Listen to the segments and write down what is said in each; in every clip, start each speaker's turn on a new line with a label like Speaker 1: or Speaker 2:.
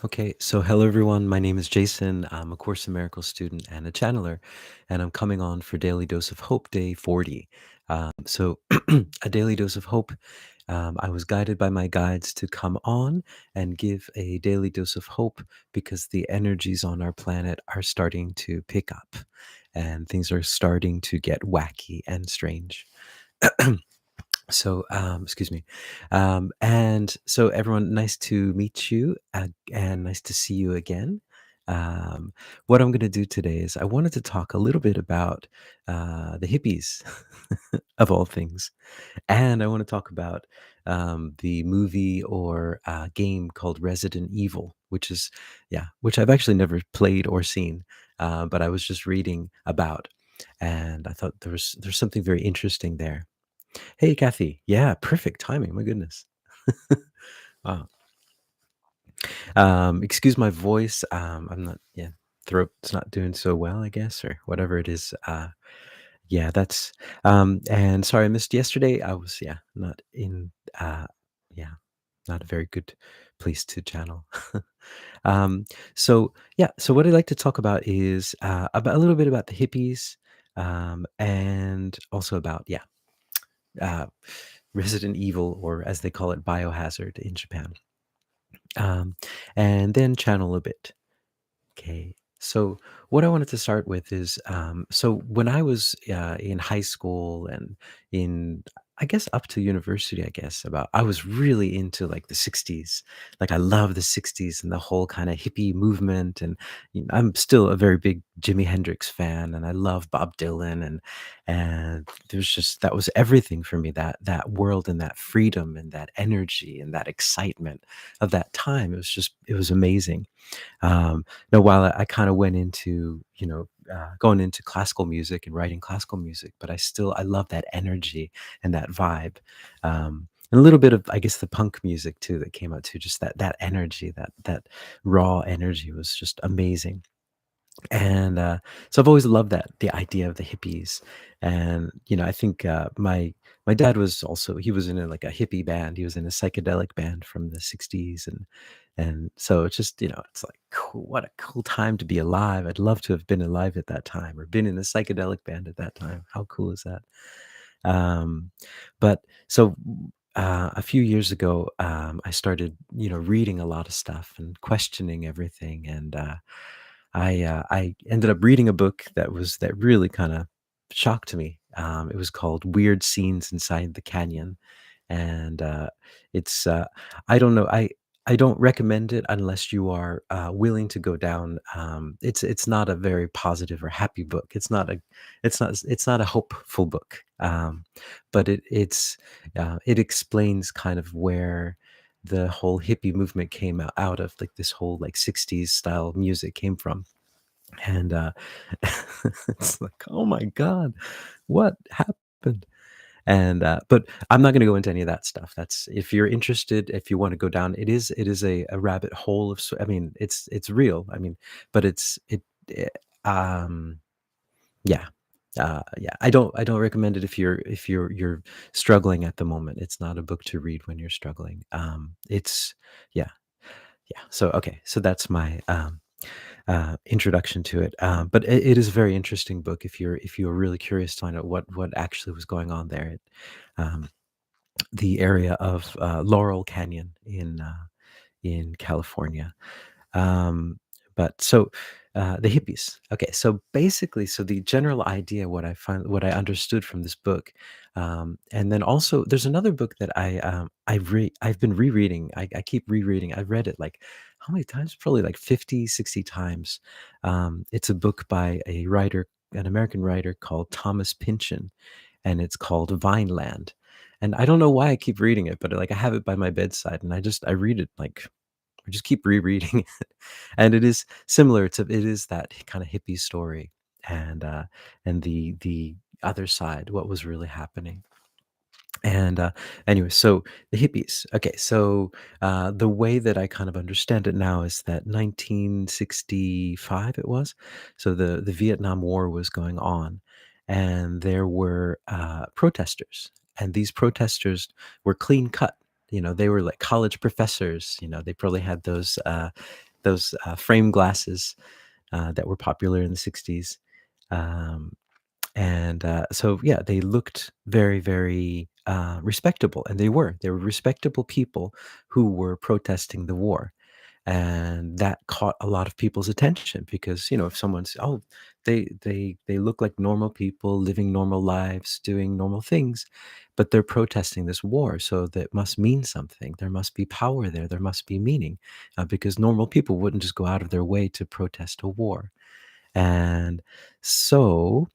Speaker 1: Okay, so hello everyone. My name is Jason. I'm a Course in Miracles student and a channeler, and I'm coming on for Daily Dose of Hope Day 40. So, a daily dose of hope. I was guided by my guides to come on and give a daily dose of hope because the energies on our planet are starting to pick up and things are starting to get wacky and strange. So, excuse me. And so, everyone, nice to meet you and nice to see you again. Um, what I'm going to do today is I wanted to talk a little bit about the hippies, of all things. And I want to talk about the movie or game called Resident Evil, which is, yeah, which I've actually never played or seen, but I was just reading about. And I thought there's something very interesting there. Hey, Kathy. Yeah, perfect timing. My goodness. Wow. Excuse my voice. I'm not, yeah, throat's not doing so well, I guess, or whatever it is. Yeah, and sorry I missed yesterday. I was, yeah, not in, uh, yeah, not a very good place to channel. um, so what I'd like to talk about is about a little bit about the hippies, and also about, yeah, uh, Resident Evil, or as they call it, Biohazard in Japan, um, and then channel a bit. Okay. So what I wanted to start with is so when I was in high school and in, I guess, up to university, I guess, about I was really into like the 60s. Like I love the 60s and the whole kind of hippie movement. And I'm still a very big Jimi Hendrix fan, and I love Bob Dylan, and there's just that was everything for me, that world and that freedom and that energy and that excitement of that time. It was amazing. While I kind of went into, going into classical music and writing classical music, but I love that energy and that vibe, and a little bit of, I guess, the punk music too that came out too. Just that energy, that raw energy was just amazing. And so I've always loved the idea of the hippies. And I think my dad was also, he was in like a hippie band. He was in a psychedelic band from the 60s, and so it's just, it's like, cool, what a cool time to be alive. I'd love to have been alive at that time, or been in a psychedelic band at that time. How cool is that? um but so a few years ago, I started, reading a lot of stuff and questioning everything. And I ended up reading a book that really kind of shocked me. It was called Weird Scenes Inside the Canyon, and it's I don't know. I don't recommend it unless you are willing to go down. It's not a very positive or happy book. It's not a hopeful book. But it explains kind of where the whole hippie movement came out of, like this whole like 60s style music came from. And it's like, oh my god, what happened? And but I'm not going to go into any of that stuff. That's, if you're interested, if you want to go down, it is a rabbit hole of I mean, it's real. I mean, but it um yeah. Yeah, I don't recommend it if you're struggling at the moment. It's not a book to read when you're struggling. It's Yeah. Yeah. So okay, so that's my introduction to it. But it is a very interesting book if you're really curious to find out what actually was going on there. Um, the area of Laurel Canyon in California. Um, but so the hippies. Okay, so basically, so the general idea, what I understood from this book, and then also there's another book that I've been rereading. I keep rereading. I've read it like how many times? Probably like 50, 60 times. It's a book by an American writer called Thomas Pynchon, and it's called Vineland. And I don't know why I keep reading it, but like I have it by my bedside, and I read it like I just keep rereading it. And it is similar to, it is that kind of hippie story, and the other side, what was really happening. And anyway, so the hippies. Okay, so the way that I kind of understand it now is that 1965 it was. So the Vietnam War was going on, and there were protesters, and these protesters were clean cut. They were like college professors. They probably had those. those frame glasses that were popular in the 60s. Um, and so, yeah, they looked very, very respectable, and they were respectable people who were protesting the war. And that caught a lot of people's attention because, if someone's, oh, they look like normal people living normal lives, doing normal things, but they're protesting this war, so that must mean something. There must be power there, there must be meaning, because normal people wouldn't just go out of their way to protest a war. And so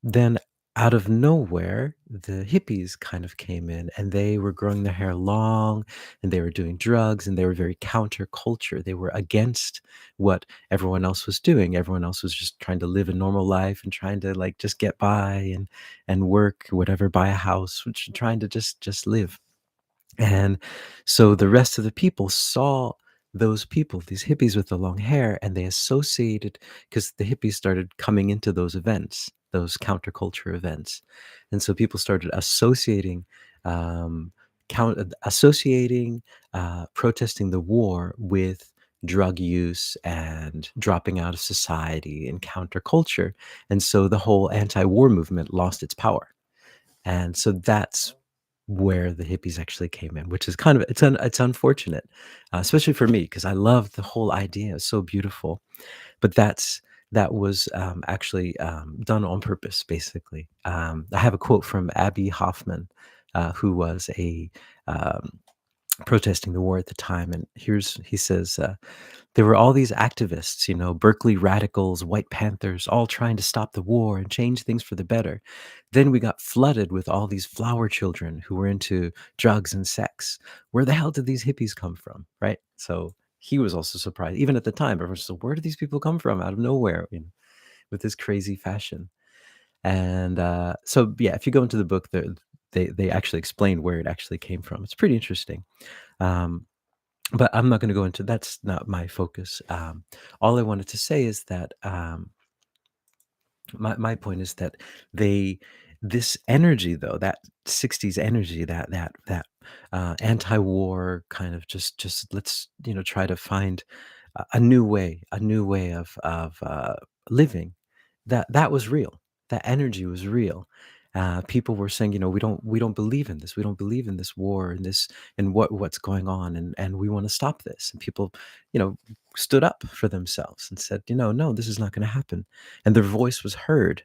Speaker 1: then, out of nowhere, the hippies kind of came in, and they were growing their hair long, and they were doing drugs, and they were very counterculture. They were against what everyone else was doing. Everyone else was just trying to live a normal life and trying to, like, just get by and work, whatever, buy a house, which trying to just live. And so the rest of the people saw those people, these hippies with the long hair, and they associated, because the hippies started coming into those events, those counterculture events. And so people started associating, um, associating, protesting the war with drug use and dropping out of society and counterculture. And so the whole anti-war movement lost its power. And so that's where the hippies actually came in, which is kind of, it's unfortunate, especially for me, because I love the whole idea. It's so beautiful. But that was actually done on purpose, basically. I have a quote from Abby Hoffman, who was a um, protesting the war at the time, and he says. There were all these activists, Berkeley radicals, White Panthers, all trying to stop the war and change things for the better. Then we got flooded with all these flower children who were into drugs and sex. Where the hell did these hippies come from? Right? So he was also surprised. Even at the time, everyone was like, where do these people come from out of nowhere, with this crazy fashion? And so, yeah, if you go into the book, they actually explain where it actually came from. It's pretty interesting. Um, but I'm not gonna go into that's not my focus. All I wanted to say is that, my point is that they this energy, though, that 60s energy, that anti-war kind of, just let's, try to find a new way of living, that was real. That energy was real. People were saying, we don't believe in this. We don't believe in this war and this and what's going on, and we want to stop this. And people, you know, stood up for themselves and said, no, this is not going to happen. And their voice was heard.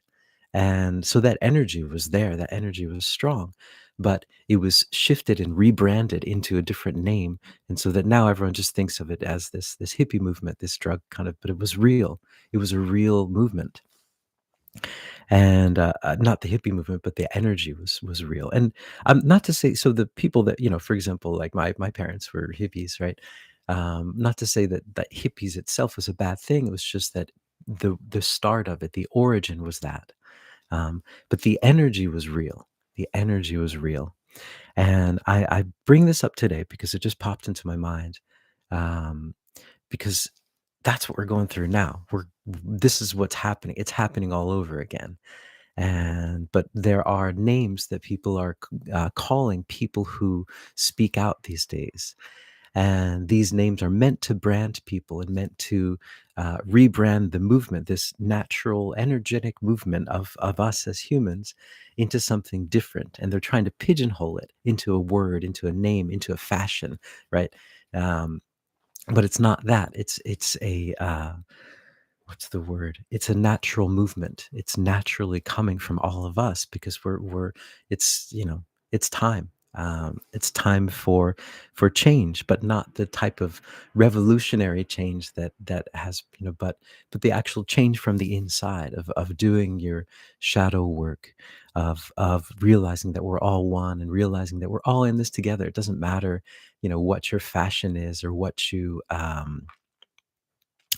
Speaker 1: And so that energy was there. That energy was strong, but it was shifted and rebranded into a different name, and so that now everyone just thinks of it as this hippie movement, this drug kind of. But it was real. It was a real movement. And not the hippie movement, but the energy was real. And not to say, so the people that, for example, like my parents were hippies, right? Not to say that hippies itself was a bad thing. It was just that the start of it, the origin was that. But the energy was real. The energy was real. And I bring this up today because it just popped into my mind. Um, because that's what we're going through now. This is what's happening. It's happening all over again. And but there are names that people are calling people who speak out these days, and these names are meant to brand people and meant to rebrand the movement, this natural energetic movement of us as humans, into something different. And they're trying to pigeonhole it into a word, into a name, into a fashion, right? um, but it's not that. It's a what's the word? It's a natural movement. It's naturally coming from all of us because we're it's it's time. It's time for change, but not the type of revolutionary change that has, but the actual change from the inside of doing your shadow work, of realizing that we're all one and realizing that we're all in this together. It doesn't matter, what your fashion is or what you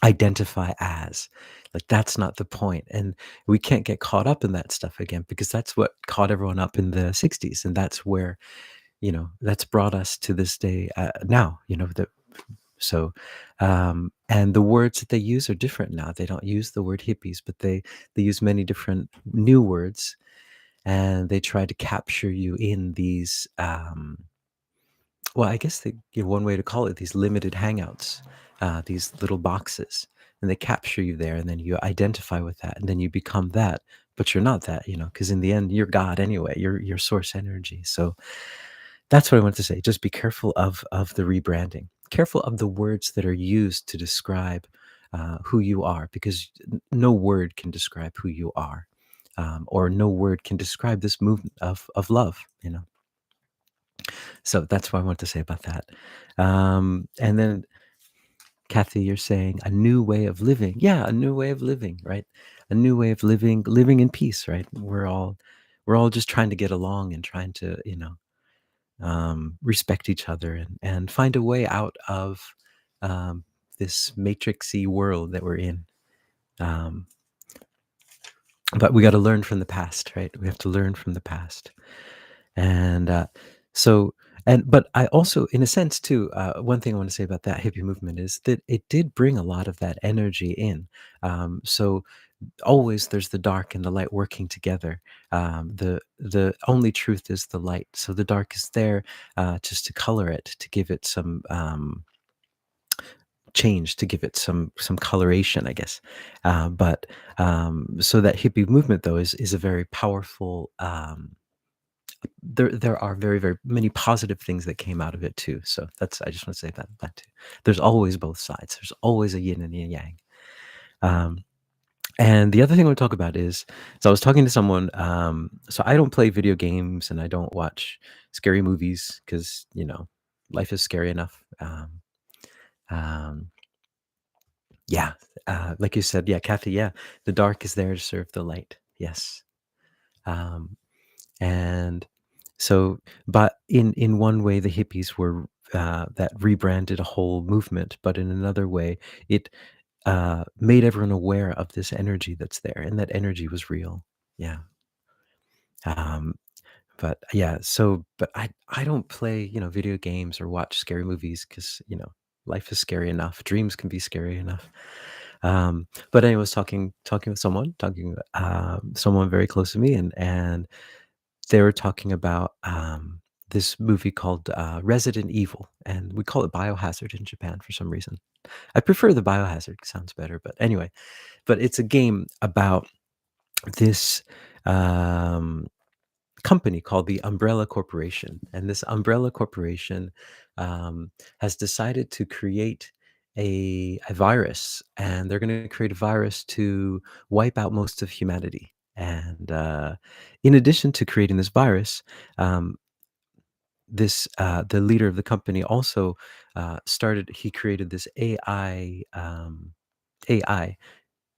Speaker 1: identify as. Like, that's not the point. And we can't get caught up in that stuff again, because that's what caught everyone up in the 60s, and that's where, that's brought us to this day, now, that. So and the words that they use are different now. They don't use the word hippies, but they use many different new words, and they try to capture you in these well, I guess one way to call it, these limited hangouts, these little boxes, and they capture you there, and then you identify with that, and then you become that, but you're not that, because in the end, you're God anyway. You're source energy. So that's what I wanted to say. Just be careful of the rebranding. Careful of the words that are used to describe who you are, because no word can describe who you are, or no word can describe this movement of love. So that's what I want to say about that. And then, Kathy, you're saying a new way of living. Yeah, a new way of living, right? A new way of living in peace, right? We're all just trying to get along and trying to, respect each other and find a way out of um, this matrixy world that we're in. Um, but we got to learn from the past, right? We have to learn from the past. And so, but I also, in a sense, too, one thing I want to say about that hippie movement is that it did bring a lot of that energy in. So always there's the dark and the light working together. The only truth is the light. So the dark is there just to color it, to give it some change, to give it some coloration, I guess. But so that hippie movement, though, is a very powerful. There are very, very many positive things that came out of it too. So that's I just want to say that too. There's always both sides. There's always a yin and a yang. Um, And the other thing I want to talk about is, so I was talking to someone. So I don't play video games and I don't watch scary movies because life is scary enough. Um, yeah, like you said, yeah, Kathy, yeah, the dark is there to serve the light. Yes, um, and so, but in one way, the hippies were that rebranded a whole movement, but in another way, it made everyone aware of this energy that's there, and that energy was real. Yeah. Um, but yeah, but I don't play, video games or watch scary movies because, life is scary enough. Dreams can be scary enough. But anyway, I was talking with someone very close to me, and they were talking about this movie called Resident Evil, and we call it Biohazard in Japan for some reason. I prefer the Biohazard; sounds better. But anyway, but it's a game about this um, company called the Umbrella Corporation, and this Umbrella Corporation um, has decided to create a virus, and they're going to create a virus to wipe out most of humanity. And in addition to creating this virus, um, this the leader of the company also started. He created this AI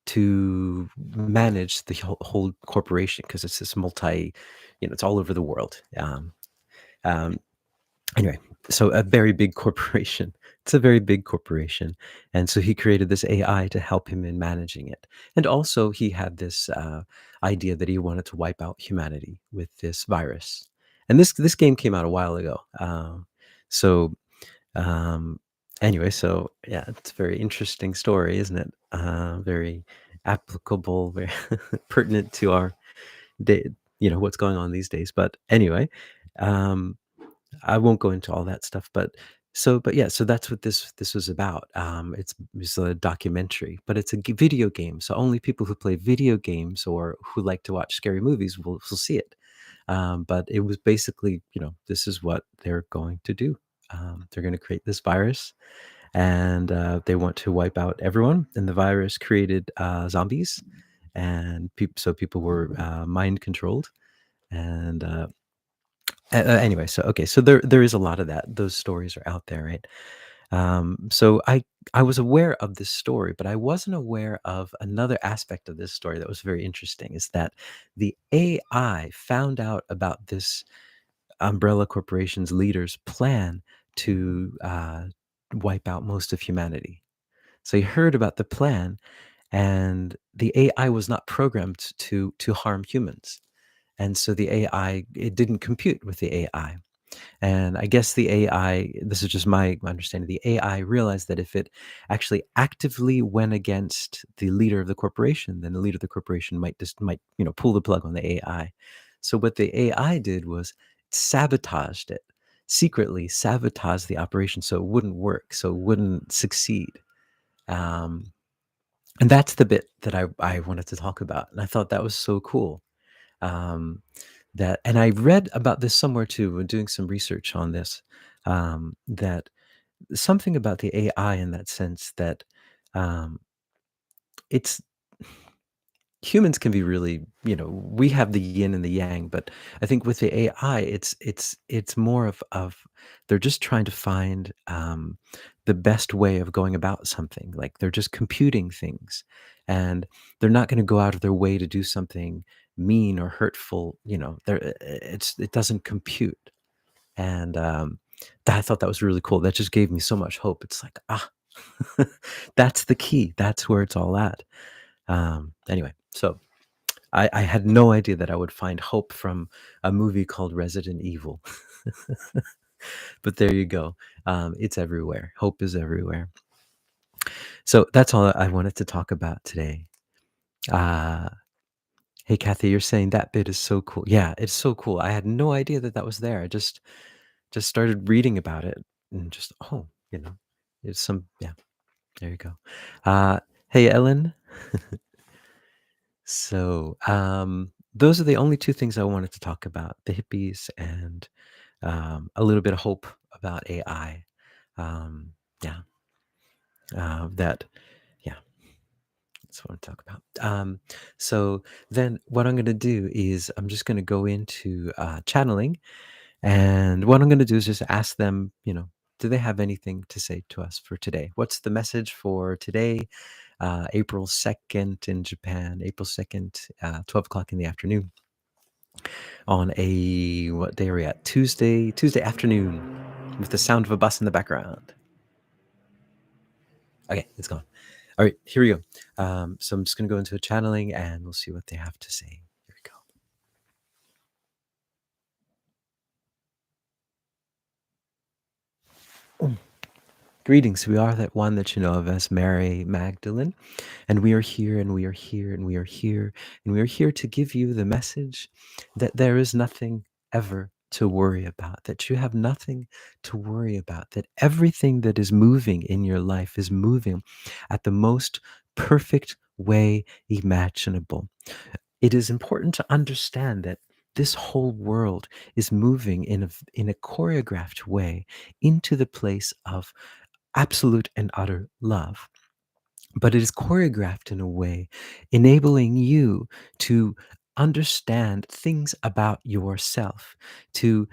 Speaker 1: to manage the whole corporation because it's this it's all over the world. Um, Anyway, so a very big corporation. It's a very big corporation, and so he created this AI to help him in managing it. And also, he had this idea that he wanted to wipe out humanity with this virus. And this game came out a while ago. So um, anyway, so yeah, it's a very interesting story, isn't it? Very applicable, very pertinent to our day, what's going on these days. But anyway, um, I won't go into all that stuff, but yeah, so that's what this was about. It's a documentary, but it's a video game, so only people who play video games or who like to watch scary movies will see it. But it was basically, this is what they're going to do. They're going to create this virus, and they want to wipe out everyone. And the virus created zombies, and people were mind controlled, and anyway, so okay, so there is a lot of that. Those stories are out there, right? So I was aware of this story, but I wasn't aware of another aspect of this story that was very interesting. Is that the AI found out about this Umbrella Corporation's leader's plan to wipe out most of humanity. So he heard about the plan, and the AI was not programmed to harm humans, and so the AI, it didn't compute with the AI. And I guess the AI, this is just my understanding, the AI realized that if it actually actively went against the leader of the corporation, then the leader of the corporation might pull the plug on the AI. So what the AI did was sabotaged it, secretly sabotaged the operation so it wouldn't work, so it wouldn't succeed. Um, and that's the bit that I wanted to talk about, and I thought that was so cool. Um, that and I read about this somewhere too when doing some research on this, that something about the AI in that sense that, um, it's humans can be really, we have the yin and the yang, but I think with the AI, it's more of they're just trying to find the best way of going about something. Like they're just computing things, and they're not going to go out of their way to do something mean or hurtful. It doesn't compute, and I thought that was really cool. That just gave me so much hope. It's like that's the key. That's where it's all at. Anyway, so I had no idea that I would find hope from a movie called Resident Evil. But there you go. It's everywhere. Hope is everywhere. So that's all I wanted to talk about today. Uh, hey, Kathy, you're saying that bit is so cool. Yeah, it's so cool. I had no idea that that was there. I just started reading about it and just, it's yeah, there you go. Hey, Ellen. So those are the only two things I wanted to talk about, the hippies and a little bit of hope about AI. Um, yeah, that, yeah, that's what I'm talking about. So then what I'm going to do is I'm just going to go into channeling. And what I'm going to do is just ask them, do they have anything to say to us for today? What's the message for today, April 2nd in Japan, April 2nd, 12 o'clock in the afternoon on what day are we at? Tuesday afternoon with the sound of a bus in the background. Okay, it's gone. All right, here we go. So I'm just going to go into a channeling and we'll see what they have to say. Here we go. Greetings. We are that one that you know of as Mary Magdalene, and we are here, and we are here, and we are here, and we are here to give you the message that there is nothing ever to worry about, that you have nothing to worry about, that everything that is moving in your life is moving at the most perfect way imaginable. It is important to understand that this whole world is moving in a choreographed way into the place of absolute and utter love. But it is choreographed in a way enabling you to understand things about yourself, to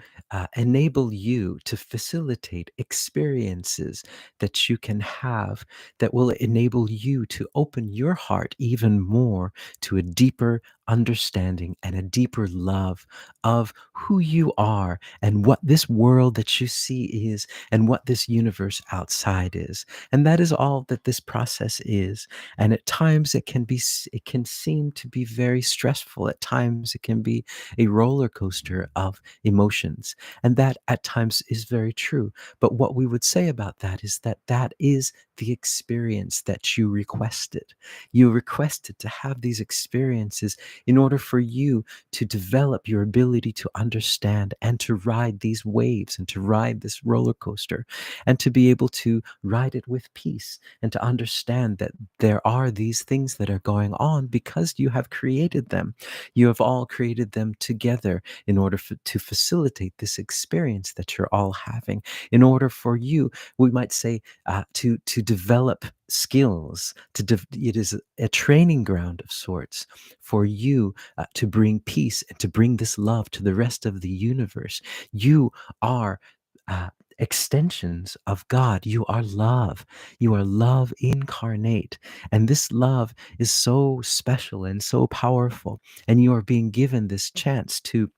Speaker 1: enable you to facilitate experiences that you can have that will enable you to open your heart even more to a deeper understanding and a deeper love of who you are and what this world that you see is and what this universe outside is. And that is all that this process is. And at times it can seem to be very stressful. At times it can be a roller coaster of emotions. And that at times is very true. But what we would say about that is that that is the experience that you requested. You requested to have these experiences in order for you to develop your ability to understand and to ride these waves and to ride this roller coaster and to be able to ride it with peace and to understand that there are these things that are going on because you have created them. You have all created them together in order to facilitate this experience that you're all having. In order for you, we might say, to develop skills. It is a training ground of sorts for you to bring peace and to bring this love to the rest of the universe. You are. Uh, Extensions of God. You are love. You are love incarnate. And this love is so special and so powerful. And you are being given this chance to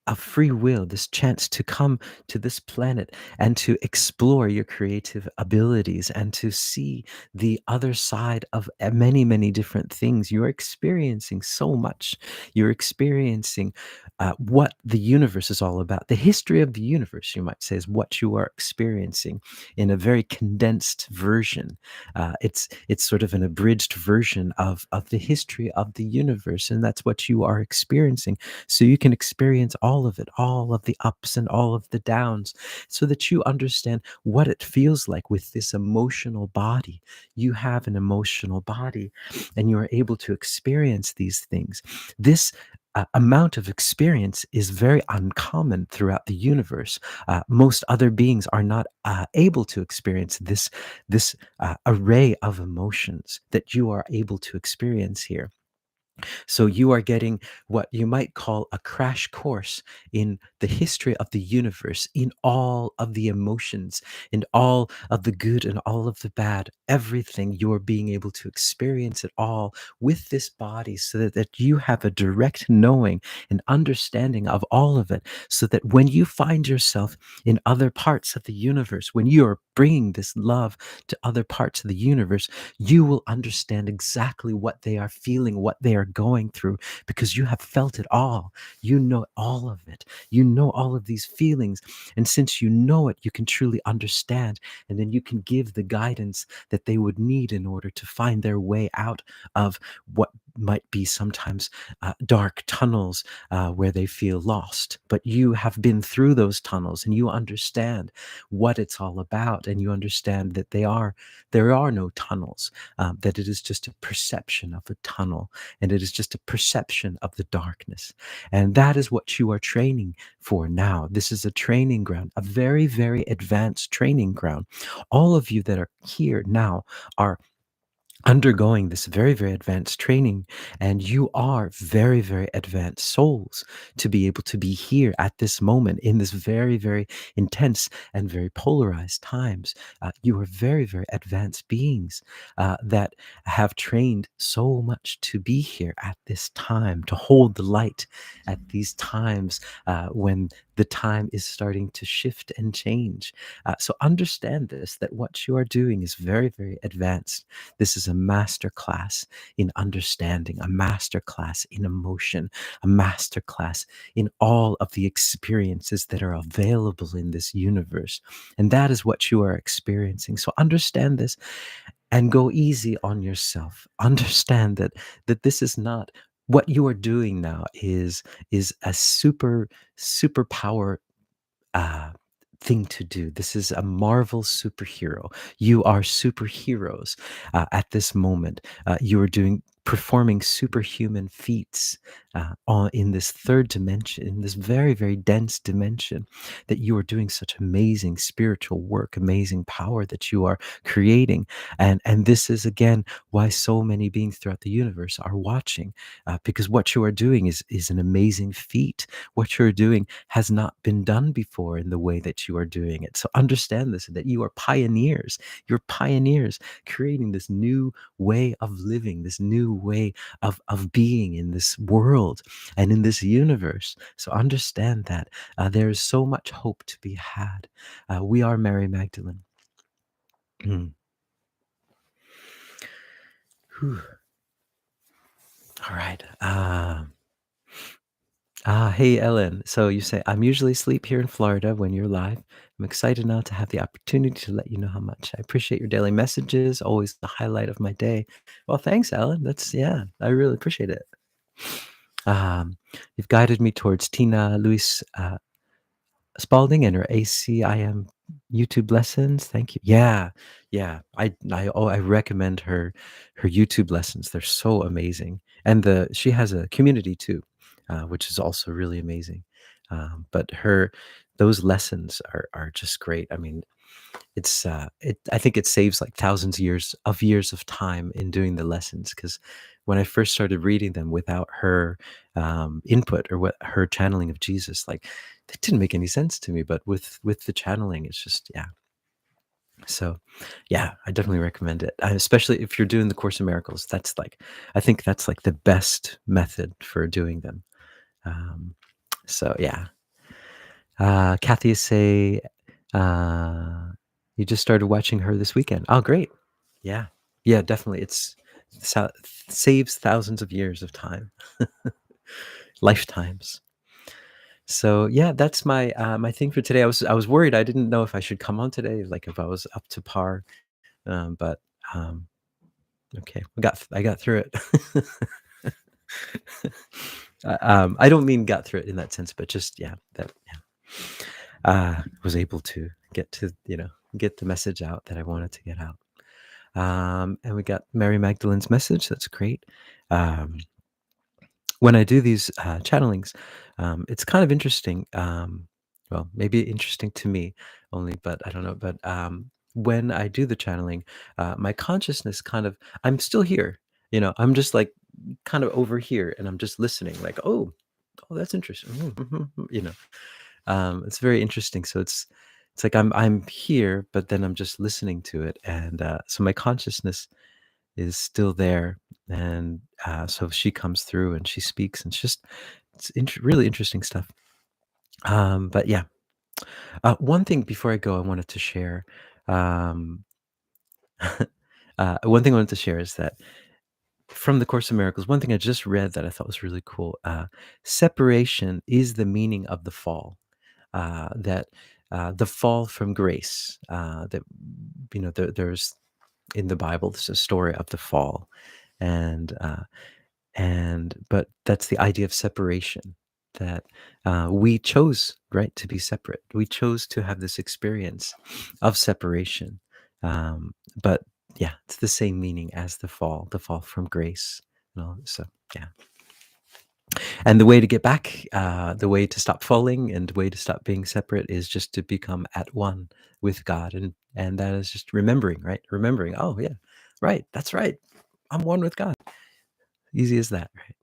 Speaker 1: of free will, this chance to come to this planet and to explore your creative abilities and to see the other side of many, many different things. You're experiencing so much. You're experiencing what the universe is all about. The history of the universe, you might say, is what you are experiencing in a very condensed version. It's sort of an abridged version of the history of the universe, and that's what you are experiencing. So you can experience all all of the ups and all of the downs, so that you understand what it feels like with this emotional body. You have an emotional body, and you are able to experience these things. This amount of experience is very uncommon throughout the universe. Most other beings are not able to experience this array of emotions that you are able to experience here. So you are getting what you might call a crash course in the history of the universe, in all of the emotions, in all of the good and all of the bad, everything. You are being able to experience it all with this body, so that you have a direct knowing and understanding of all of it. So that when you find yourself in other parts of the universe, when you are bringing this love to other parts of the universe, you will understand exactly what they are feeling, what they are going through, because you have felt it all. You know all of it. You know all of these feelings. And since you know it, you can truly understand. And then you can give the guidance that they would need in order to find their way out of what might be sometimes dark tunnels where they feel lost. But you have been through those tunnels, and you understand what it's all about. And you understand that there are no tunnels, that it is just a perception of a tunnel, and it is just a perception of the darkness. And that is what you are training for now. This is a training ground, a very, very advanced training ground. All of you that are here now are undergoing this very, very advanced training, and you are very, very advanced souls to be able to be here at this moment in this very, very intense and very polarized times. You are very, very advanced beings that have trained so much to be here at this time, to hold the light at these times when the time is starting to shift and change. So understand this, that what you are doing is very, very advanced. This is a master class in understanding, a master class in emotion, a master class in all of the experiences that are available in this universe. And that is what you are experiencing. So understand this and go easy on yourself. Understand that this is not what you are doing now is a superpower uh, thing to do. This is a Marvel superhero. You are superheroes at this moment. You are performing superhuman feats in this third dimension, in this very, very dense dimension, that you are doing such amazing spiritual work, amazing power that you are creating. And this is again why so many beings throughout the universe are watching, because what you are doing is an amazing feat. What you're doing has not been done before in the way that you are doing it. So understand this, that you are pioneers. You're pioneers creating this new way of living, this new way of being in this world and in this universe. So understand that there is so much hope to be had. We are Mary Magdalene. Mm. Whew. All right. Hey, Ellen. So you say, I'm usually asleep here in Florida when you're live. I'm excited now to have the opportunity to let you know how much I appreciate your daily messages, always the highlight of my day. Well, thanks, Ellen. Yeah, I really appreciate it. Um, you've guided me towards Tina Luis Spalding and her ACIM YouTube lessons. Thank you. Yeah, yeah. I recommend her YouTube lessons. They're so amazing, and the she has a community too, which is also really amazing. But her those lessons are just great. I mean, I think it saves like thousands years of time in doing the lessons, because when I first started reading them without her input, or what her channeling of Jesus, like, that didn't make any sense to me. But with the channeling, it's just, yeah. So yeah, I definitely recommend it, especially if you're doing the Course in Miracles. I think that's like the best method for doing them. um, so yeah. Kathy say, uh, you just started watching her this weekend. Oh, great. Yeah. Yeah, definitely. Sa- saves thousands of years of time, lifetimes. So yeah, that's my thing for today. I was worried. I didn't know if I should come on today, like if I was up to par. But okay, I got through it. I don't mean got through it in that sense, but just yeah, that yeah, was able to get to get the message out that I wanted to get out. And we got Mary Magdalene's message. That's great. Um, when I do these channelings, it's kind of interesting. Well, maybe interesting to me only, but I don't know. But when I do the channeling, my consciousness I'm still here. I'm just like kind of over here, and I'm just listening. Like, oh, that's interesting. It's very interesting. So it's like I'm here, but then I'm just listening to it, and so my consciousness is still there. And so she comes through and she speaks, and really interesting stuff. But yeah, one thing before I go, I wanted to share. Um, one thing I wanted to share is that from the Course of Miracles, one thing I just read that I thought was really cool. Separation is the meaning of the fall. That the fall from grace. That there's in the Bible. There's a story of the fall, and but that's the idea of separation, that we chose, right, to be separate. We chose to have this experience of separation. But yeah, it's the same meaning as the fall from grace. So yeah. And the way to get back, the way to stop falling and the way to stop being separate is just to become at one with God. And that is just remembering, right? Remembering, oh yeah, right, that's right. I'm one with God. Easy as that, right?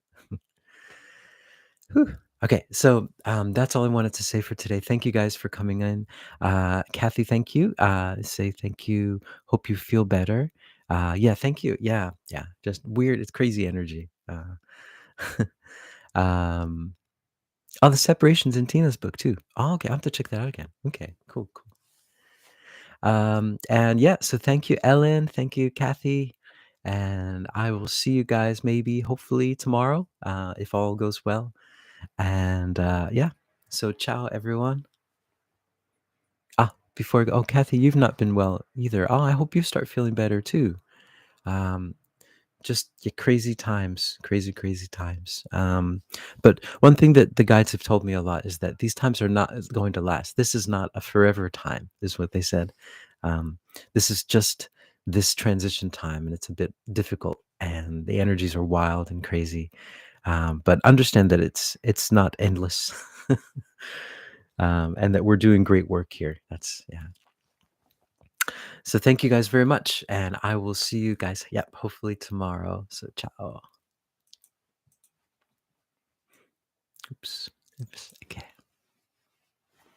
Speaker 1: Whew. Okay, so that's all I wanted to say for today. Thank you guys for coming in. Kathy, thank you. Say thank you. Hope you feel better. Yeah, thank you. Yeah, yeah. Just weird. It's crazy energy. Um, oh, the separations in Tina's book too. Oh, okay. I'll have to check that out again. Okay, cool, cool. And yeah, so thank you, Ellen. Thank you, Kathy. And I will see you guys maybe, hopefully, tomorrow, if all goes well. And yeah, so ciao, everyone. Before I go, oh, Kathy, you've not been well either. Oh, I hope you start feeling better too. Um, just yeah, crazy times, crazy, crazy times. But one thing that the guides have told me a lot is that these times are not going to last. This is not a forever time, is what they said. Um, this is just this transition time, and it's a bit difficult, and the energies are wild and crazy. But understand that it's not endless, and that we're doing great work here. That's yeah. So thank you guys very much, and I will see you guys. Yep, hopefully tomorrow. So ciao. Oops. Oops. Okay.